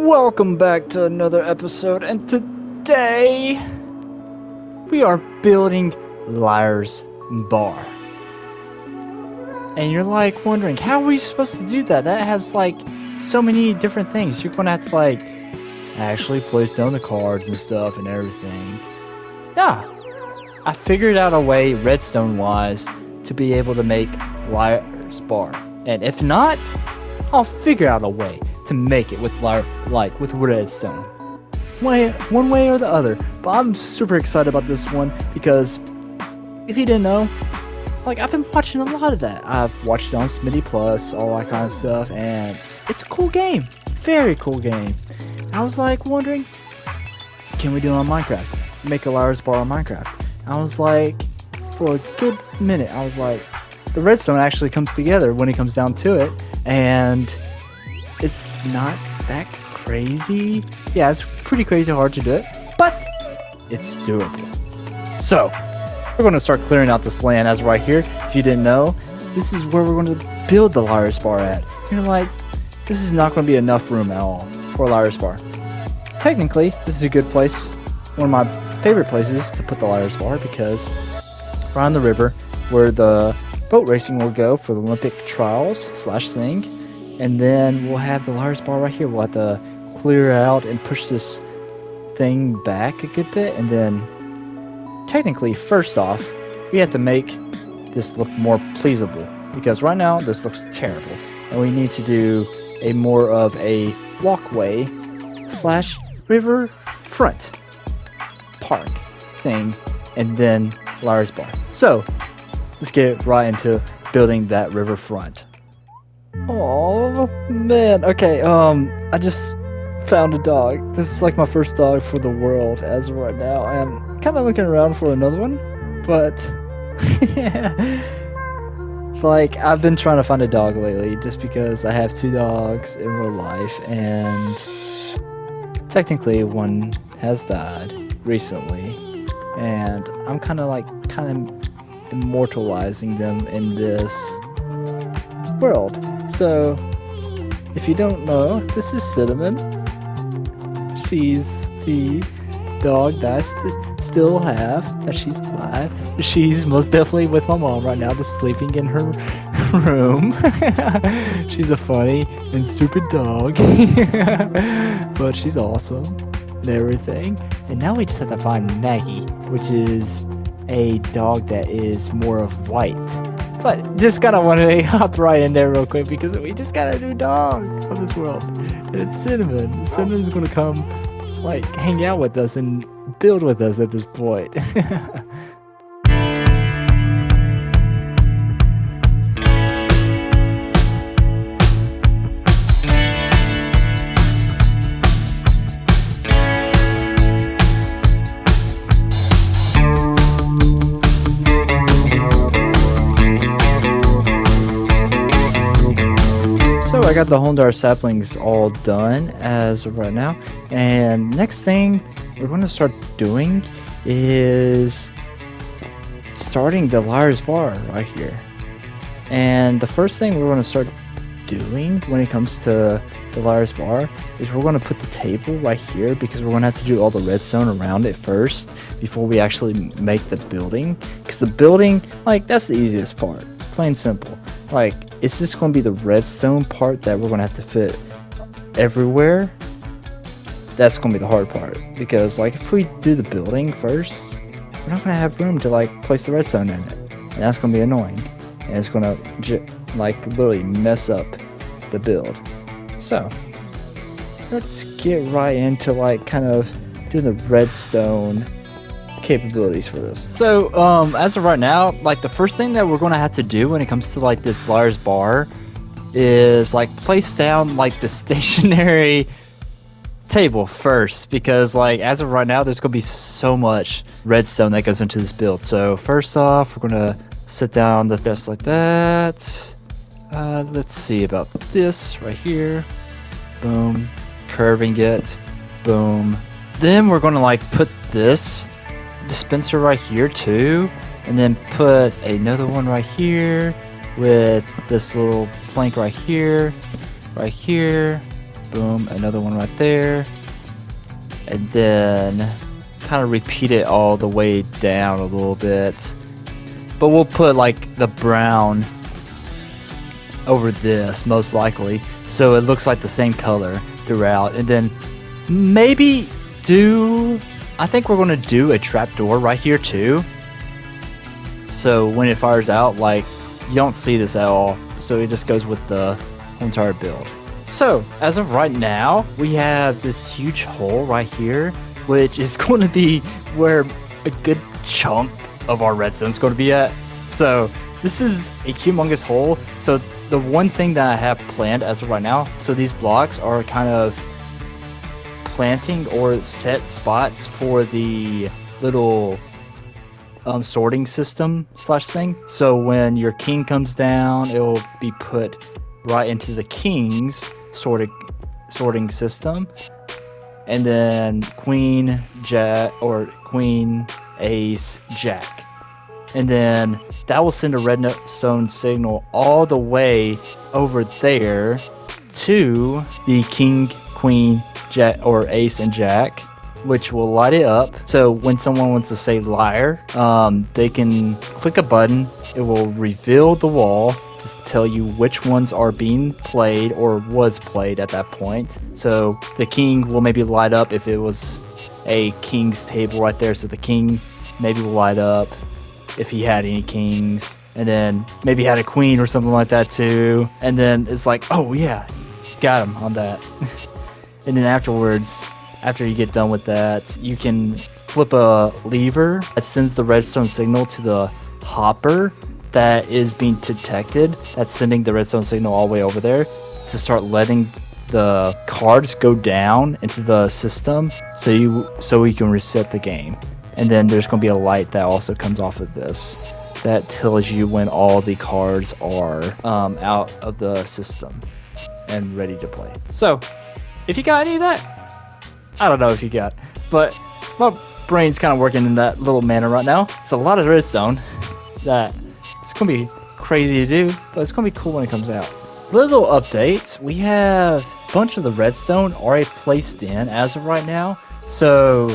Welcome back to another episode, and today we are building Liar's Bar. And you're like wondering, how are we supposed to do that? That has like so many different things. You're gonna have to like actually place down the cards and stuff and everything. Yeah, I figured out a way, redstone wise, to be able to make Liar's Bar. And if not, I'll figure out a way to make it with with redstone, one way or the other. But I'm super excited about this one because if you didn't know, like I've been watching a lot of that. I've watched it on Smitty Plus, all that kind of stuff, and it's a cool game, very cool game. I was like wondering, can we do it on Minecraft? Make a Liar's Bar on Minecraft. I was like, for a good minute, I was like, the redstone actually comes together when it comes down to it, and it's not that crazy. Yeah, it's pretty crazy hard to do it, but it's doable. So, we're going to start clearing out this land as right here. If you didn't know, this is where we're going to build the Liar's Bar at. You're like, this is not going to be enough room at all for a Liar's Bar. Technically, this is a good place, one of my favorite places to put the Liar's Bar, because right on the river where the boat racing will go for the Olympic trials / thing. And then we'll have the Liar's Bar right here. We'll have to clear out and push this thing back a good bit. And then, technically, first off, we have to make this look more pleasable. Because right now, this looks terrible. And we need to do a more of a walkway / river front park thing. And then Liar's Bar. So, let's get right into building that riverfront. Oh man, okay, I just found a dog. This is like my first dog for the world as of right now. I'm kind of looking around for another one, but like I've been trying to find a dog lately just because I have 2 dogs in real life, and technically one has died recently, and I'm kind of immortalizing them in this world. So, if you don't know, this is Cinnamon. She's the dog that I still have, that she's alive. She's most definitely with my mom right now, just sleeping in her room. She's a funny and stupid dog, but she's awesome and everything. And now we just have to find Maggie, which is a dog that is more of white. But just kind of wanted to hop right in there real quick because we just got a new dog on this world. And it's Cinnamon. Cinnamon's going to come, like, hang out with us and build with us at this point. I got the Hondar saplings all done as of right now, and next thing we're going to start doing is starting the Liar's Bar right here. And the first thing we're going to start doing when it comes to the Liar's Bar is we're going to put the table right here, because we're going to have to do all the redstone around it first before we actually make the building, because the building, like, that's the easiest part, plain simple. Like, it's just going to be the redstone part that we're going to have to fit everywhere. That's going to be the hard part, because like if we do the building first, we're not going to have room to like place the redstone in it, and that's going to be annoying, and it's going to like literally mess up the build. So let's get right into like kind of doing the redstone capabilities for this. So as of right now, like the first thing that we're going to have to do when it comes to like this Liar's Bar is like place down like the stationary table first, because like as of right now there's going to be so much redstone that goes into this build. So first off, we're going to sit down the desk like that. Let's see about this right here. Boom. Curving it. Boom. Then we're going to like put this dispenser right here too, and then put another one right here with this little plank right here, boom, another one right there, and then kind of repeat it all the way down a little bit. But we'll put like the brown over this most likely, so it looks like the same color throughout. And then maybe I think we're gonna do a trapdoor right here too, so when it fires out, like, you don't see this at all, so it just goes with the entire build. So as of right now, we have this huge hole right here, which is going to be where a good chunk of our redstone is going to be at. So this is a humongous hole. So the one thing that I have planned as of right now, so these blocks are kind of planting or set spots for the little sorting system slash thing. So when your king comes down, it will be put right into the king's sorting system, and then queen, jack, or queen, ace, jack, and then that will send a redstone signal all the way over there to the king, queen, jack, or ace and jack, which will light it up. So when someone wants to say liar, they can click a button. It will reveal the wall to tell you which ones are being played or was played at that point. So the king will maybe light up if it was a king's table right there. So the king maybe will light up if he had any kings, and then maybe had a queen or something like that too. And then it's like, oh yeah, got him on that. And then afterwards, after you get done with that, you can flip a lever that sends the redstone signal to the hopper that is being detected. That's sending the redstone signal all the way over there to start letting the cards go down into the system, so we can reset the game. And then there's going to be a light that also comes off of this that tells you when all the cards are out of the system and ready to play. So if you got any of that, I don't know if you got, but my brain's kind of working in that little manner right now. It's a lot of redstone that it's going to be crazy to do, but it's going to be cool when it comes out. Little updates. We have a bunch of the redstone already placed in as of right now. So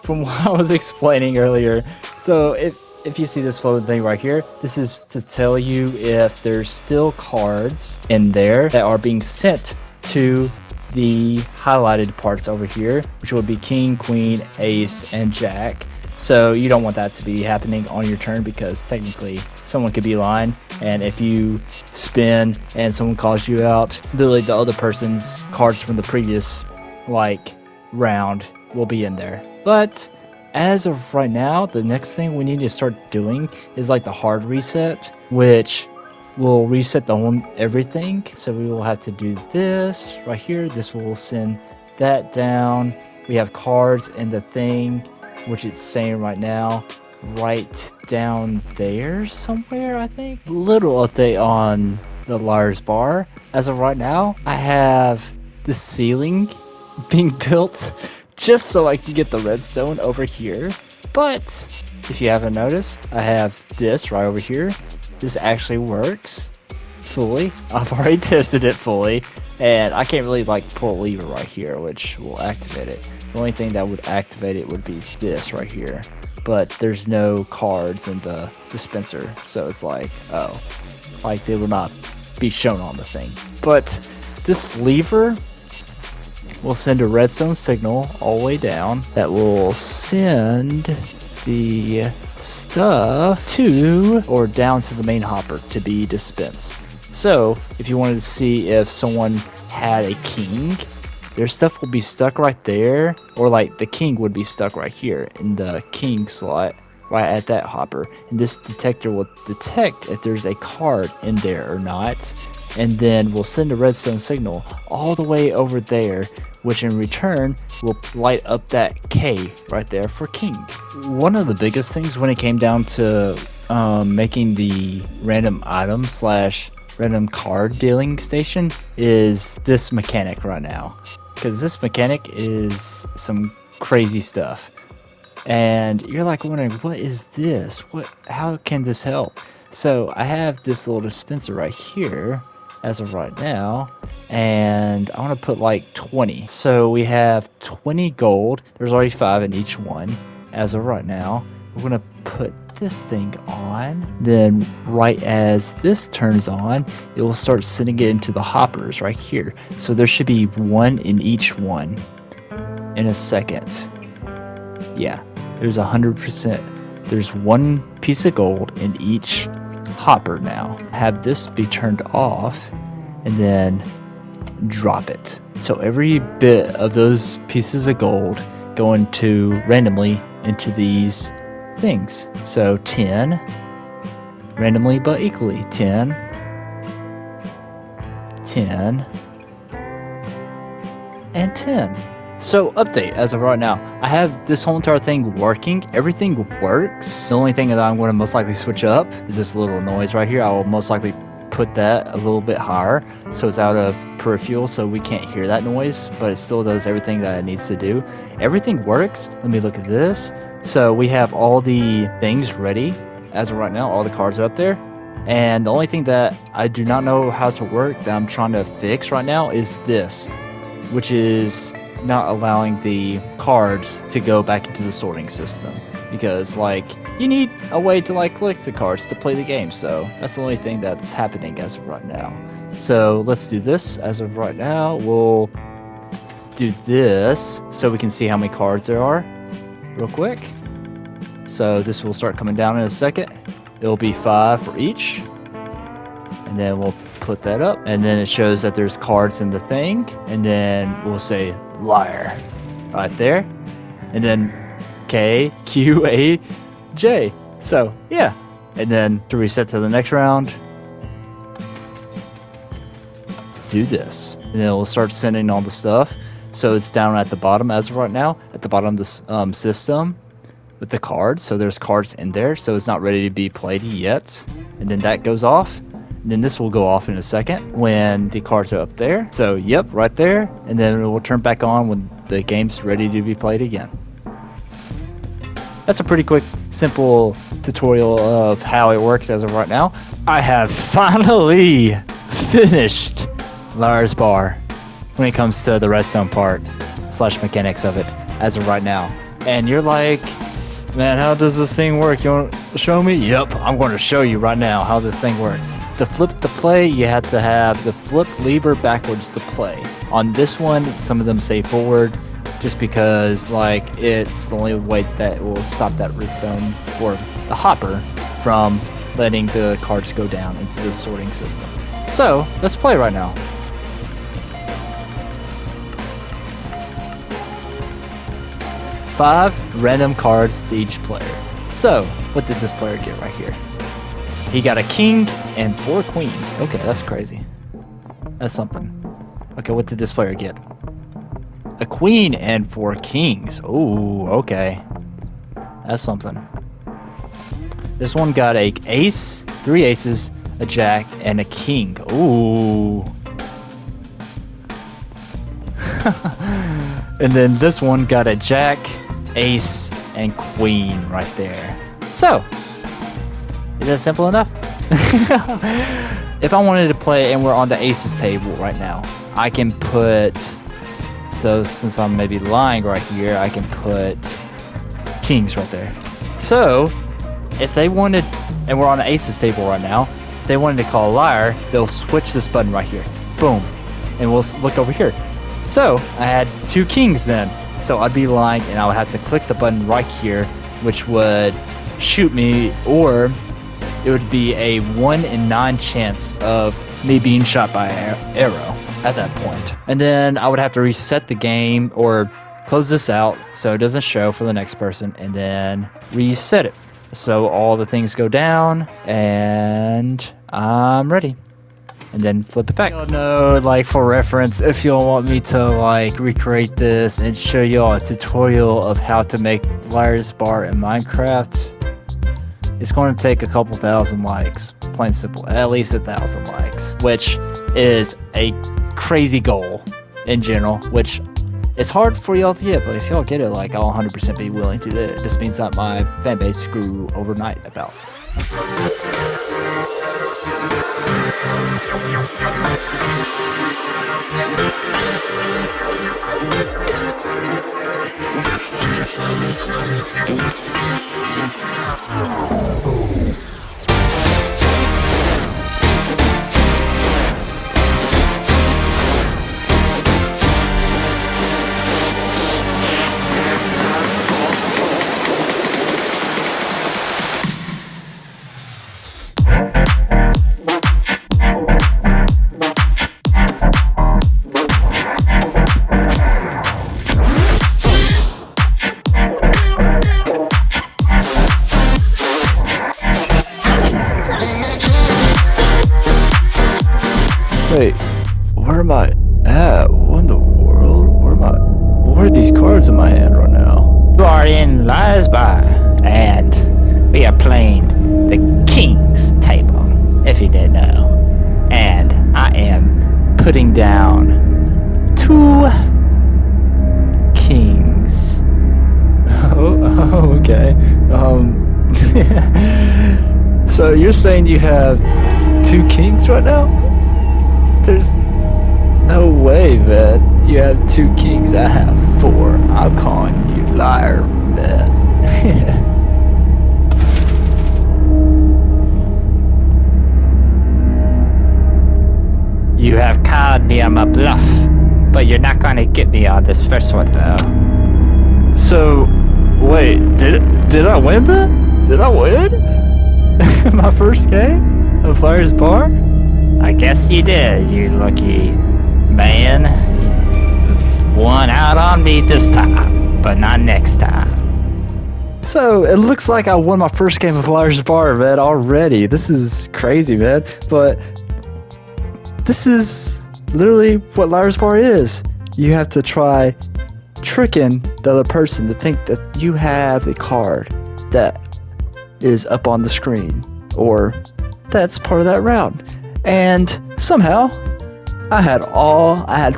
from what I was explaining earlier, so if you see this floating thing right here, this is to tell you if there's still cards in there that are being sent to the highlighted parts over here, which would be king, queen, ace, and jack. So you don't want that to be happening on your turn, because technically someone could be lying, and if you spin and someone calls you out, literally the other person's cards from the previous round will be in there. But as of right now, the next thing we need to start doing is the hard reset, which will reset the whole everything. So we will have to do this right here. This will send that down. We have cards in the thing, which it's saying right now, right down there somewhere, I think. Little update on the liar's bar. As of right now, I have the ceiling being built just so I can get the redstone over here. But if you haven't noticed, I have this right over here. This actually works fully. I've already tested it fully, and I can't really pull a lever right here, which will activate it. The only thing that would activate it would be this right here, but there's no cards in the dispenser, so it's they will not be shown on the thing. But this lever will send a redstone signal all the way down that will send the stuff to or down to the main hopper to be dispensed. So if you wanted to see if someone had a king, their stuff will be stuck right there, or the king would be stuck right here in the king slot right at that hopper, and this detector will detect if there's a card in there or not, and then we'll send a redstone signal all the way over there, which in return will light up that K right there for king. One of the biggest things when it came down to making the random item slash random card dealing station is this mechanic right now, because this mechanic is some crazy stuff, and you're wondering, what is this? How can this help? So I have this little dispenser right here as of right now. And I want to put like 20. So we have 20 gold. There's already 5 in each one as of right now. We're going to put this thing on. Then right as this turns on, it will start sending it into the hoppers right here. So there should be 1 in each one in a second. Yeah, there's 100%. There's 1 piece of gold in each hopper now. Have this be turned off and then drop it. So every bit of those pieces of gold go into randomly into these things. So 10 randomly but equally. 10 and 10. So update as of right now, I have this whole entire thing working. Everything works. The only thing that I'm going to most likely switch up is this little noise right here. I will most likely put that a little bit higher so it's out of peripheral so we can't hear that noise, but it still does everything that it needs to do. Everything works. Let me look at this. So we have all the things ready as of right now. All the cards are up there. And the only thing that I do not know how to work that I'm trying to fix right now is this, which is not allowing the cards to go back into the sorting system, because like you need a way to like collect the cards to play the game. So that's the only thing that's happening as of right now. So let's do this as of right now. We'll do this so we can see how many cards there are real quick. So this will start coming down in a second. It'll be 5 for each, and then we'll put that up, and then it shows that there's cards in the thing, and then we'll say liar right there, and then KQAJ. So yeah, and then to reset to the next round, do this, and then we'll start sending all the stuff. So it's down at the bottom as of right now, at the bottom of the system with the cards. So there's cards in there, so it's not ready to be played yet, and then that goes off. And then this will go off in a second when the cards are up there. So yep, right there. And then it will turn back on when the game's ready to be played again. That's a pretty quick, simple tutorial of how it works as of right now. I have finally finished Liar's Bar when it comes to the redstone part / mechanics of it as of right now. And you're like, man, how does this thing work? You want to show me? Yep, I'm going to show you right now how this thing works. To flip the play, you have to have the flip lever backwards to play. On this one, some of them say forward, just because like it's the only way that will stop that redstone or the hopper from letting the cards go down into the sorting system. So let's play right now. Five random cards to each player. So what did this player get right here? He got a king and 4 queens. Okay, that's crazy. That's something. Okay, what did this player get? A queen and 4 kings. Ooh, okay. That's something. This one got a ace, 3 aces, a jack, and a king. Ooh. And then this one got a jack, ace, and queen right there. So, is that simple enough? If I wanted to play and we're on the aces table right now, I can put, so since I'm maybe lying right here, I can put kings right there. So, if they wanted, and we're on the aces table right now, if they wanted to call a liar, they'll switch this button right here. Boom. And we'll look over here. So, I had 2 kings then. So I'd be lying and I would have to click the button right here, which would shoot me, or it would be a 1 in 9 chance of me being shot by an arrow at that point. And then I would have to reset the game or close this out so it doesn't show for the next person, and then reset it. So all the things go down and I'm ready. And then flip it back. No, like for reference, if y'all want me to like recreate this and show y'all a tutorial of how to make Liar's Bar in Minecraft, it's going to take a couple thousand likes. Plain simple, at least 1,000 likes, which is a crazy goal in general, which it's hard for y'all to get, but if y'all get it, like I'll 100% be willing to do it. It just means that my fan base grew overnight about. Wait, where am I at? What in the world? Where am I? What are these cards in my hand right now? You are in Lies Bar, and we are playing the King's Table, if you didn't know. And I am putting down 2 kings. Oh, okay. So you're saying you have 2 kings right now? There's no way, man. You have 2 kings. I have 4. I'm calling you liar, man. You have called me on my bluff, but you're not gonna get me on this first one, though. So, wait, did I win that? Did I win? My first game of Liar's Bar? I guess you did, you lucky man. You won out on me this time, but not next time. So, it looks like I won my first game of Liar's Bar, man, already. This is crazy, man. But this is literally what Liar's Bar is. You have to try tricking the other person to think that you have a card that is up on the screen, or that's part of that round. And somehow I had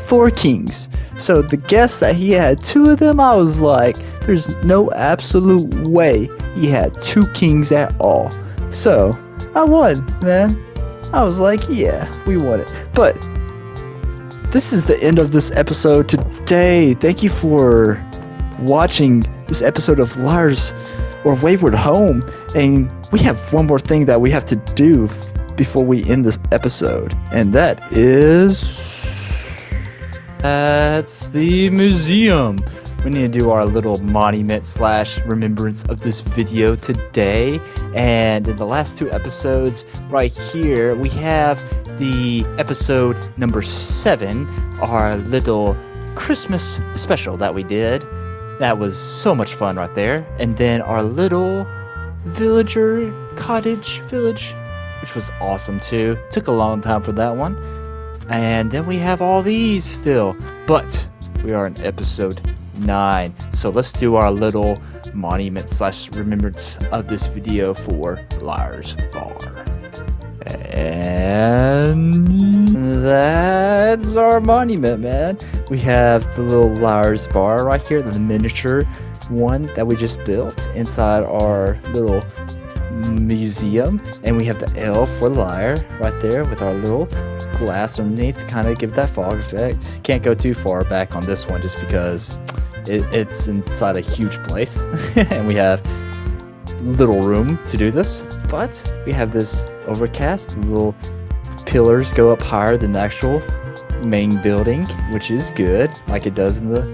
4 kings. So the guess that he had 2 of them, I was like, there's no absolute way he had 2 kings at all. So I won, man. I was like, yeah, we won it. But this is the end of this episode today. Thank you for watching this episode of Liars or Wayward Home. And we have one more thing that we have to do before we end this episode. And that's the museum. We need to do our little monument / remembrance of this video today. And in the last 2 episodes right here, we have the episode number 7, our little Christmas special that we did. That was so much fun right there. And then our little villager cottage village, which was awesome too. Took a long time for that one. And then we have all these still. But we are in episode 9. So let's do our little monument / remembrance of this video for Liar's Bar. And that's our monument, man. We have the little Liar's Bar right here, the miniature one that we just built inside our little museum. And we have the L for liar right there with our little glass underneath to kind of give that fog effect. Can't go too far back on this one just because it's inside a huge place. And we have little room to do this, but we have this overcast. Little pillars go up higher than the actual main building, which is good, like it does in the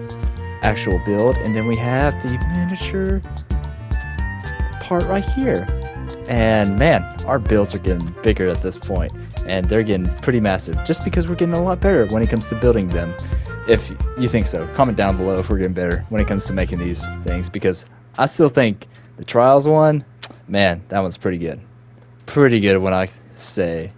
actual build. And then we have the miniature part right here. And man, our builds are getting bigger at this point, and they're getting pretty massive just because we're getting a lot better when it comes to building them. If you think so, comment down below if we're getting better when it comes to making these things, because I still think the Trials one, man, that one's pretty good. Pretty good when I say.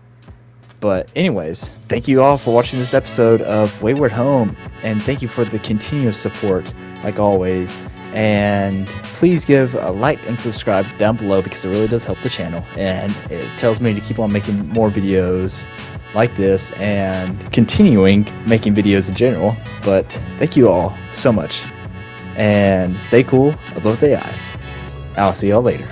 But anyways, thank you all for watching this episode of Wayward Home, and thank you for the continuous support, like always. And please give a like and subscribe down below, because it really does help the channel, and it tells me to keep on making more videos like this and continuing making videos in general. But thank you all so much, and stay cool above the ice. I'll see y'all later.